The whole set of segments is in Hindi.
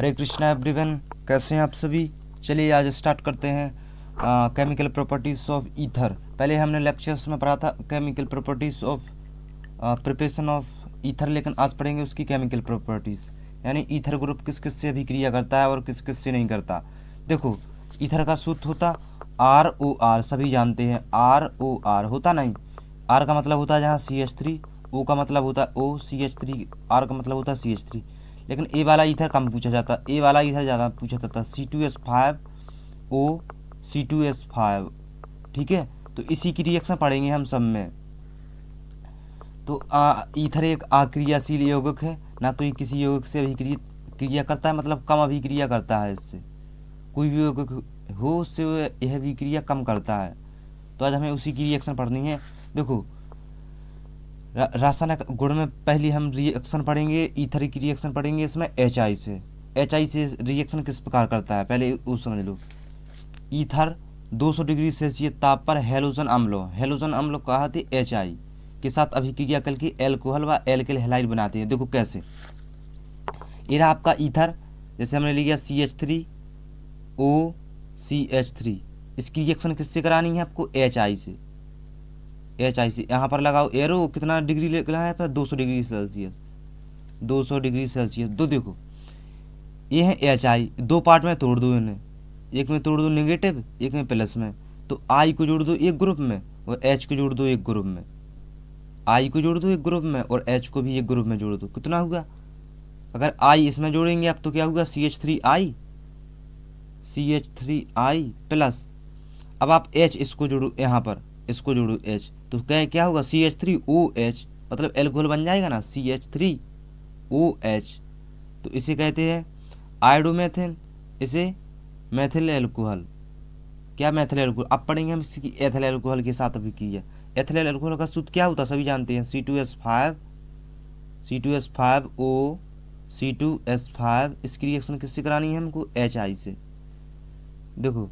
हरे कृष्णा एवरीवन, कैसे हैं आप सभी। चलिए आज स्टार्ट करते हैं केमिकल प्रॉपर्टीज़ ऑफ ईथर। पहले हमने लेक्चर्स में पढ़ा था chemical properties of preparation of ether, लेकिन आज पढ़ेंगे उसकी केमिकल प्रॉपर्टीज़, यानी ईथर ग्रुप किस किस से अभिक्रिया करता है और किस किस से नहीं करता। देखो, ईथर का सूत्र होता ROR, सभी जानते हैं ROR होता नहीं। R का मतलब होता है जहाँ CH3, O का मतलब होता है OCH3, R का मतलब होता है CH3। लेकिन ए वाला ईथर कम पूछा जाता, ए वाला ईथर ज़्यादा पूछा जाता, C2H5O C2H5। ठीक है, तो इसी की रिएक्शन पढ़ेंगे हम सब में। तो ईथर एक अक्रियाशील यौगिक है, ना तो ये किसी यौगिक से अभिक्रिया करता है, मतलब कम अभिक्रिया करता है इससे। कोई भी यौगिक हो उससे यह अभिक्रिया कम करता है। तो आज हमें उसी की रिएक्शन पढ़नी है। देखो, रासायनिक गुण में पहली हम रिएक्शन पढ़ेंगे, ईथर की रिएक्शन पढ़ेंगे इसमें HI से। HI से रिएक्शन किस प्रकार करता है पहले वो समझ लो। ईथर 200 डिग्री सेल्सियस ताप पर हेलोजन अम्लों कहा थे HI के साथ अभिक्रिया करके एल्कोहल व एल्किल हैलाइड बनाते हैं। देखो कैसे, ये रहा आपका ईथर, जैसे हमने लिया CH3OCH3। इसकी रिएक्शन किससे करानी है आपको? HI से। यहाँ पर लगाओ एरो, कितना डिग्री लगा है? 200 डिग्री सेल्सियस, 200 डिग्री सेल्सियस। तो देखो, ये है HI, दो पार्ट में तोड़ दो इन्हें, एक में तोड़ दो नेगेटिव, एक में प्लस में। तो I को जोड़ दो एक ग्रुप में और H को जोड़ दो एक ग्रुप में। I को जोड़ दो एक ग्रुप में और H को भी एक ग्रुप में जोड़ दो। कितना हुआ? अगर I इसमें जोड़ेंगे आप तो क्या होगा? CH3I प्लस, अब आप H इसको जोड़ो, यहाँ पर इसको जोड़ो H, तो क्या होगा? CH3OH, मतलब एल्कोहल बन जाएगा ना, CH3OH। तो इसे कहते हैं आयोडोमेथिन, इसे मेथिल एल्कोहल। क्या? Methyl alcohol. अब पढ़ेंगे हम इसकी एथिल एल्कोहल के साथ अभिक्रिया। एथिल एल्कोहल का सूत्र क्या होता है सभी जानते हैं, C2H5O C2H5। इसकी रिएक्शन किससे करानी है हमको? HI से। देखो,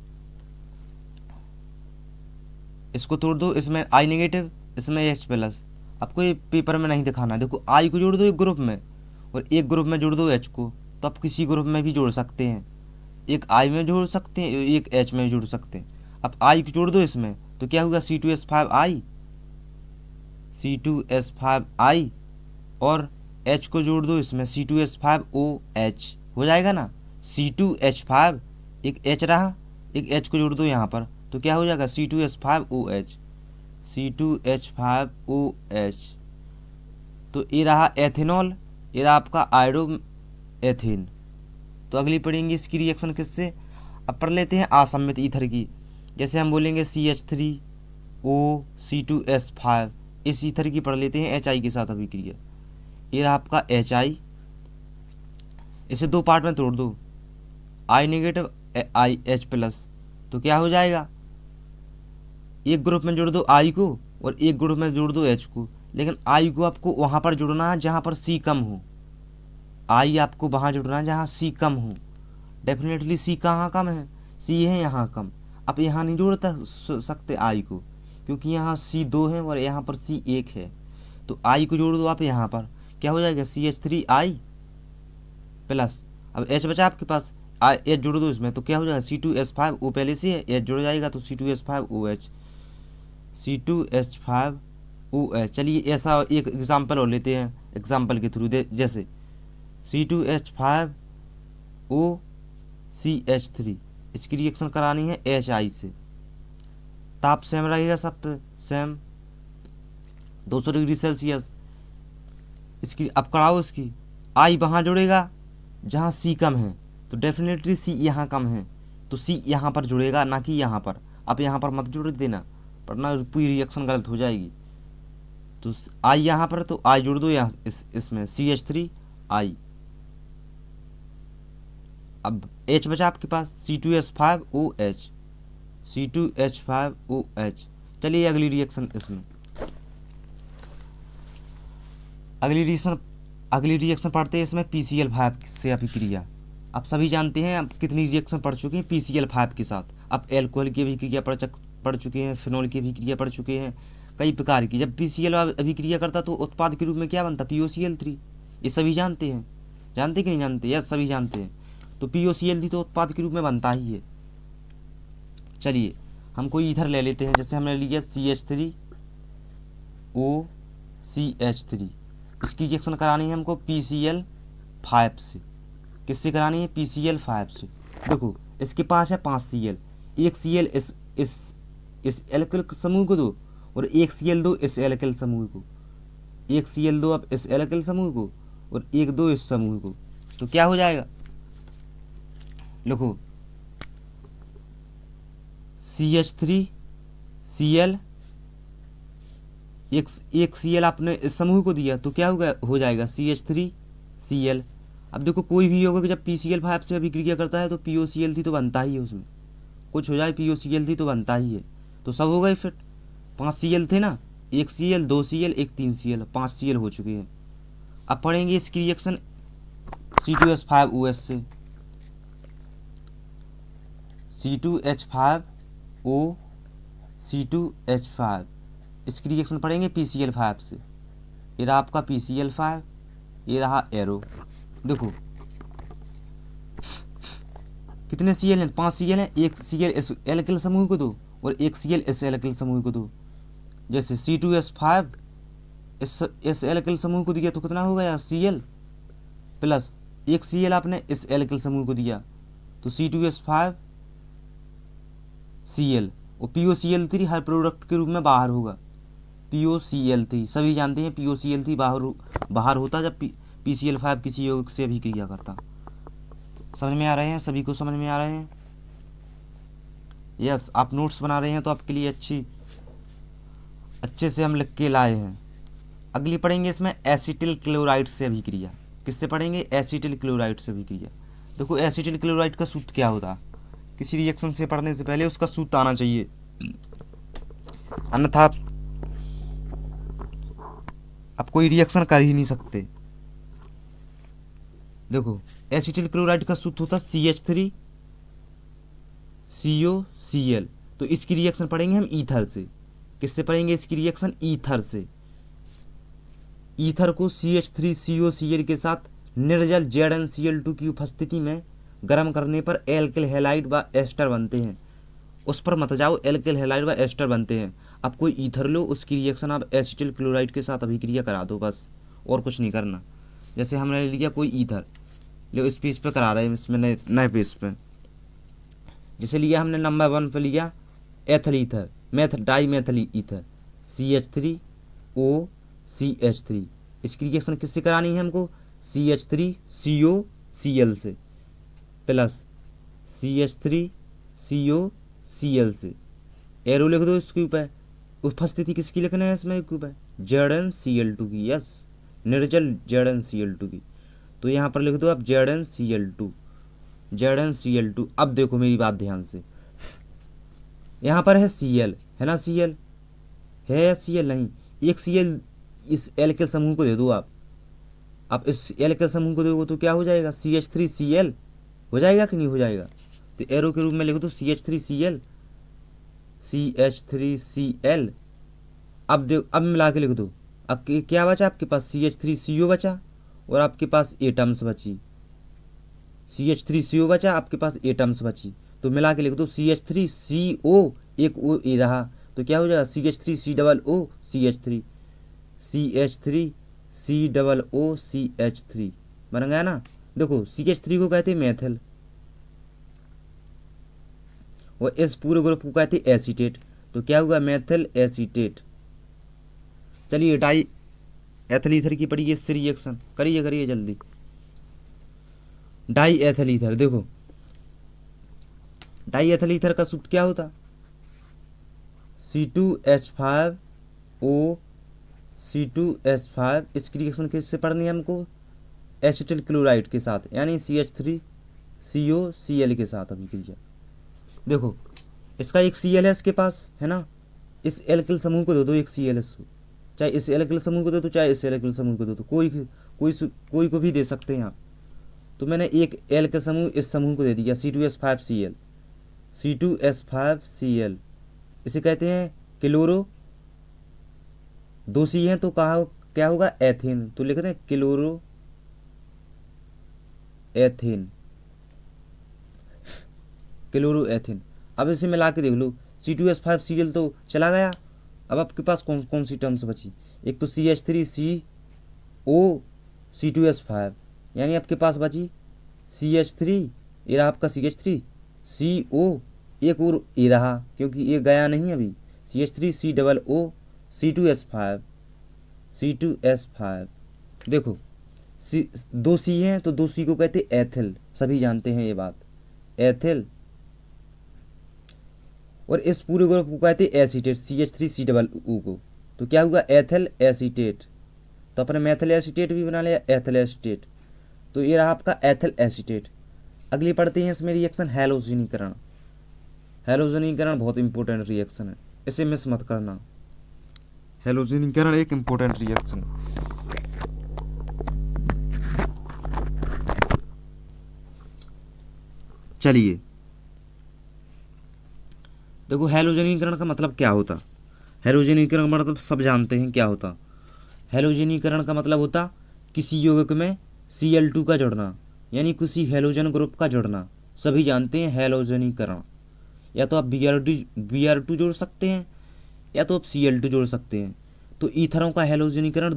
इसको तोड़ दो, इसमें I नेगेटिव, इसमें H प्लस। आपको ये पेपर में नहीं दिखाना। देखो, I को जोड़ दो एक ग्रुप में और एक ग्रुप में जोड़ दो H को, तो आप किसी ग्रुप में भी जोड़ सकते हैं। एक I में जोड़ सकते हैं, एक H में जोड़ सकते हैं। अब I को जोड़ दो इसमें तो क्या होगा? C2H5I और H को जोड़ दो इसमें, C2H5OH हो जाएगा ना। C2H5, एक H रहा, एक H को जोड़ दो यहाँ पर, तो क्या हो जाएगा? C2H5OH। तो ये रहा एथेनॉल, ये रहा आपका आयोडोमेथिन। तो अगली पढ़ेंगे इसकी रिएक्शन किससे। अब पढ़ लेते हैं असम्मित ईथर की। जैसे हम बोलेंगे CH3O C2H5, इस ईथर की पढ़ लेते हैं HI के साथ अभिक्रिया। ये रहा आपका HI, इसे दो पार्ट में तोड़ दो, I नेगेटिव IH प्लस। तो क्या हो जाएगा? एक ग्रुप में जोड़ दो I को और एक ग्रुप में जोड़ दो H को, लेकिन I को आपको वहाँ पर जोड़ना है जहाँ पर C कम हो। I आपको वहाँ जोड़ना है जहाँ C कम हो। डेफिनेटली C कहाँ कम है? C है यहाँ कम। आप यहाँ नहीं जोड़ सकते I को, क्योंकि यहाँ C 2 है और यहाँ पर C 1 है। तो I को जोड़ दो आप यहाँ पर, क्या हो जाएगा? CH3I plus. अब H बचा आपके पास, H जोड़ दो इसमें तो क्या हो जाएगा? C2H5O पहले से है, H जुड़ जाएगा तो C2H5OH, C2H5OH। चलिए ऐसा एक एग्जाम्पल और लेते हैं, एग्जाम्पल के थ्रू जैसे C2H5OCH3, इसकी रिएक्शन करानी है HI से। ताप सेम रहेगा, सब पे सेम 200 डिग्री सेल्सियस। इसकी अब कराओ, इसकी I वहाँ जुड़ेगा जहाँ C कम है, तो डेफिनेटली C यहाँ कम है, तो C यहाँ पर जुड़ेगा, ना कि यहाँ पर। आप यहाँ पर मत जोड़ देना, वरना पूरी रिएक्शन गलत हो जाएगी। तो I यहाँ पर, तो I जोड़ दो यहाँ इसमें CH3I। अब H बचा आपके पास, C2H5OH। चलिए अगली रिएक्शन इसमें, अगली रिएक्शन पढ़ते हैं इसमें PCl5 से अभिक्रिया। आप सभी जानते हैं, आप कितनी रिएक्शन पढ़ चुके हैं PCl5 के साथ। आप एल्कोहल की अभिक्रिया पढ़ चुके हैं, फिनॉल की अभिक्रिया पढ़ चुके हैं, कई प्रकार की। जब PCl अभिक्रिया करता तो उत्पाद के रूप में क्या बनता? POCl3। ये सभी जानते हैं, जानते कि नहीं जानते? यस, सभी जानते हैं। तो POCl3 तो उत्पाद के रूप में बनता ही है। चलिए हम कोई ईथर ले लेते हैं, जैसे हमने लिया CH3OCH3, इसकी रिएक्शन करानी है हमको PCl5 से। किससे करानी है? PCl5 से। देखो इसके पास है 5 Cl, एक Cl इस एल्किल समूह को दो और एक Cl दो इस एल्किल समूह को, एक Cl दो अब इस एल्किल समूह को और एक दो इस समूह को, तो क्या हो जाएगा? लिखो CH3Cl, एक Cl आपने इस समूह को दिया तो क्या होगा? हो जाएगा CH3Cl। अब देखो कोई भी होगा कि जब PCl5 से अभिक्रिया करता है तो POCl3 तो बनता ही है, उसमें कुछ हो जाए POCl3 तो बनता ही है। तो सब हो गए फिट। 5 Cl थे ना, एक Cl, 2 Cl, एक 3 Cl, 5 Cl हो चुके हैं। अब पढ़ेंगे इसकी रिएक्शन C2H5OH से, C2H5O C2H5, इसकी रिएक्शन पढ़ेंगे PCl5 से। ये रहा आपका PCl5, ये रहा एरो। देखो कितने Cl हैं? 5 Cl हैं, एक Cl इस एल्किल समूह को दो और एक Cl इस एल्किल समूह को दो। जैसे C2H5 इस एल्किल समूह को दिया तो कितना हो गया? Cl प्लस एक Cl आपने इस एल्किल समूह को दिया तो C2H5Cl, और POCl3 हर प्रोडक्ट के रूप में बाहर होगा। POCl3 सभी जानते हैं, POCl3 बाहर होता जब PCl5 किसी यौगिक से अभिक्रिया करता। समझ में आ रहे हैं? सभी को समझ में आ रहे हैं? यस, आप नोट्स बना रहे हैं तो आपके लिए अच्छे से हम लिख के लाए हैं। अगली पढ़ेंगे इसमें एसिटिल क्लोराइड से अभिक्रिया। किससे पढ़ेंगे? एसिटिल क्लोराइड से अभिक्रिया। देखो एसिटिल क्लोराइड का सूत्र क्या होता है? किसी रिएक्शन से पढ़ने से पहले उसका सूत्र आना चाहिए, अन्यथा आप कोई रिएक्शन कर ही नहीं सकते। देखो एसिटिल क्लोराइड का सूत्र होता है CH3COCl, तो इसकी रिएक्शन पढ़ेंगे हम ईथर से। किससे पढ़ेंगे इसकी रिएक्शन? ईथर से। ईथर को CH3COCl के साथ निर्जल ZnCl2 की उपस्थिति में गर्म करने पर एल्किल हैलाइड व एस्टर बनते हैं। उस पर मत जाओ, एल्किल हैलाइड व एस्टर बनते हैं। अब कोई ईथर लो, उसकी रिएक्शन आप एसिटिल क्लोराइड के साथ अभिक्रिया करा दो, बस और कुछ नहीं करना। जैसे हमने लिया कोई ईथर, लो इस पेज पे करा रहे हैं, इसमें नए पेज पे। जैसे लिया हमने नंबर 1 पे लिया एथल ether, die methyl ether CH3OCH3, इसकी रिएक्शन किससे करानी है हमको? CH3COCl से प्लस CH3COCl से। एरो लिख दो इसके ऊपर, उपस्थिति किसकी लिखना है इसमें ऊपर? ZnCl2 की। यस, निर्जल ZnCl2 की। तो यहाँ पर लिख दो आप ZnCl2। अब देखो मेरी बात ध्यान से, यहाँ पर है Cl, है ना? Cl है या Cl नहीं? एक Cl इस एल्किल समूह को दे दो आप इस एल्किल समूह को दोगे तो क्या हो जाएगा? CH3Cl हो जाएगा कि नहीं हो जाएगा? तो एरो के रूप में लिख दो CH3Cl। अब मिला के लिख दो। अब क्या बचा आपके पास? CH3CO बचा और आपके पास एटम्स बची। CH3CO बचा, आपके पास एटम्स बची, तो मिला के लिख दो CH3CO, एक O ए रहा तो क्या हो जाएगा? CH3COOCH3, CH3COOCH3 बन गया ना। देखो CH3 को कहते हैं मेथिल और इस पूरे ग्रुप को कहते हैं एसीटेट, तो क्या होगा? Methyl acetate. चलिए डाई एथिल ईथर की पढ़िए, इससे रिएक्शन करिए जल्दी। डाई एथिल ईथर, देखो डाई एथिल ईथर का सूत्र क्या होता? C2H5O C2H5, इसकी रिएक्शन किससे पढ़नी है हमको? एसिटिल क्लोराइड के साथ, यानी CH3COCl के साथ अभिक्रिया। देखो इसका एक Cl है इसके पास, है ना? इस एल्किल समूह को दे दो एक Cl, चाहे इस एल्किल समूह को दे दो चाहे इस एल्किल समूह को दे दो, कोई को भी दे सकते हैं आप। तो मैंने एक एल्किल समूह इस समूह को दे दिया C2H5Cl, इसे कहते हैं क्लोरो। 2 C हैं तो क्या होगा? एथेन, तो लिखते हैं क्लोरो एथेन। क्लोरोएथिन। अब इसे मिला के देख लो, C2H5Cl तो चला गया। अब आपके पास कौन कौन सी टर्म्स बची, एक तो CH3CO C2H5, यानी आपके पास बची CH3, ये रहा आपका CH3CO, एक और ये रहा क्योंकि ये गया नहीं अभी, CH3COO C2H5। देखो दो सी हैं तो दो सी को कहते हैं एथिल, सभी जानते हैं ये बात, एथिल। और इस पूरे ग्रुप को कहते हैं एसीटेट, CH3COO को। तो क्या हुआ, एथिल एसीटेट। तो अपने मेथिल एसीटेट भी बना लिया, एथिल एसीटेट। तो ये रहा आपका एथिल एसीटेट। अगली पढ़ते हैं इसमें रिएक्शन हैलोजनीकरण। हैलोजनीकरण बहुत इंपॉर्टेंट रिएक्शन है, इसे मिस मत करना। हैलोजनीकरण एक इंपॉर्टेंट रिएक्शन है। चलिए देखो, हैलोजनीकरण का मतलब क्या होता। हैलोजनीकरण का मतलब सब जानते हैं क्या होता। हैलोजनीकरण का मतलब होता किसी यौगिक में Cl2 का जुड़ना, यानी किसी हैलोजन ग्रुप का जुड़ना, सभी जानते हैं हैलोजनीकरण। या तो आप Br2 जोड़ सकते हैं या तो आप Cl2 जोड़ सकते हैं। तो ईथरों का हैलोजनीकरण